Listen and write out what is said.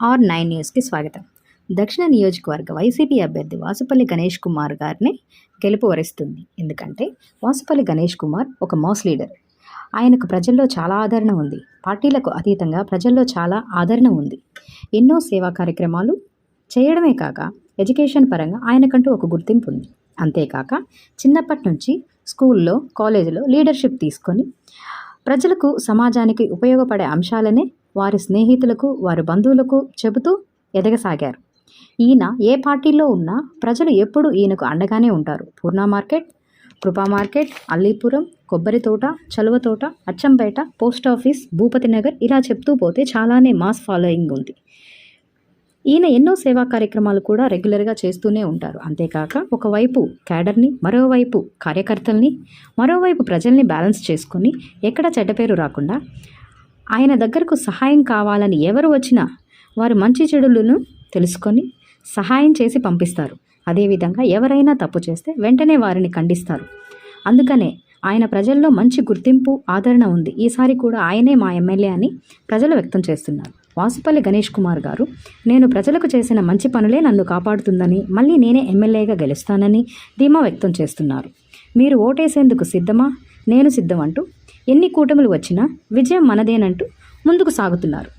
R9 న్యూస్కి స్వాగతం. దక్షిణ నియోజకవర్గ వైసీపీ అభ్యర్థి వాసుపల్లి గణేష్ కుమార్ గారిని గెలుపు వరిస్తుంది. ఎందుకంటే వాసుపల్లి గణేష్ కుమార్ ఒక మాస్ లీడర్. ఆయనకు ప్రజల్లో చాలా ఆదరణ ఉంది. పార్టీలకు అతీతంగా ప్రజల్లో చాలా ఆదరణ ఉంది. ఎన్నో సేవా కార్యక్రమాలు చేయడమే కాక ఎడ్యుకేషన్ పరంగా ఆయనకంటూ ఒక గుర్తింపు ఉంది. అంతేకాక చిన్నప్పటి నుంచి స్కూల్లో, కాలేజీలో లీడర్షిప్ తీసుకొని ప్రజలకు, సమాజానికి ఉపయోగపడే అంశాలనే వారి స్నేహితులకు, వారి బంధువులకు చెబుతూ ఎదగసాగారు. ఈయన ఏ పార్టీలో ఉన్నా ప్రజలు ఎప్పుడూ ఈయనకు అండగానే ఉంటారు. పూర్ణ మార్కెట్, కృపా మార్కెట్, అల్లీపురం, కొబ్బరి తోట, చలువ తోట, అచ్చంపేట, పోస్ట్ ఆఫీస్, భూపతి నగర్ ఇలా చెప్తూ పోతే చాలానే మాస్ ఫాలోయింగ్ ఉంది. ఈయన ఎన్నో సేవా కార్యక్రమాలు కూడా రెగ్యులర్గా చేస్తూనే ఉంటారు. అంతేకాక ఒకవైపు క్యాడర్ని, మరోవైపు కార్యకర్తల్ని, మరోవైపు ప్రజల్ని బ్యాలెన్స్ చేసుకొని ఎక్కడ చెడ్డ పేరు రాకుండా ఆయన దగ్గరకు సహాయం కావాలని ఎవరు వచ్చినా వారు మంచి చెడులను తెలుసుకొని సహాయం చేసి పంపిస్తారు. అదేవిధంగా ఎవరైనా తప్పు చేస్తే వెంటనే వారిని ఖండిస్తారు. అందుకనే ఆయన ప్రజల్లో మంచి గుర్తింపు, ఆదరణ ఉంది. ఈసారి కూడా ఆయనే మా ఎమ్మెల్యే అని ప్రజలు వ్యక్తం చేస్తున్నారు. వాసుపల్లి గణేష్ కుమార్ గారు, నేను ప్రజలకు చేసిన మంచి పనులే నన్ను కాపాడుతుందని, మళ్ళీ నేనే ఎమ్మెల్యేగా గెలుస్తానని ధీమా వ్యక్తం చేస్తున్నారు. మీరు ఓటేసేందుకు సిద్ధమా? నేను సిద్ధం అంటూ ఎన్ని కూటములు వచ్చినా విజయం మనదేనంటూ ముందుకు సాగుతున్నారు.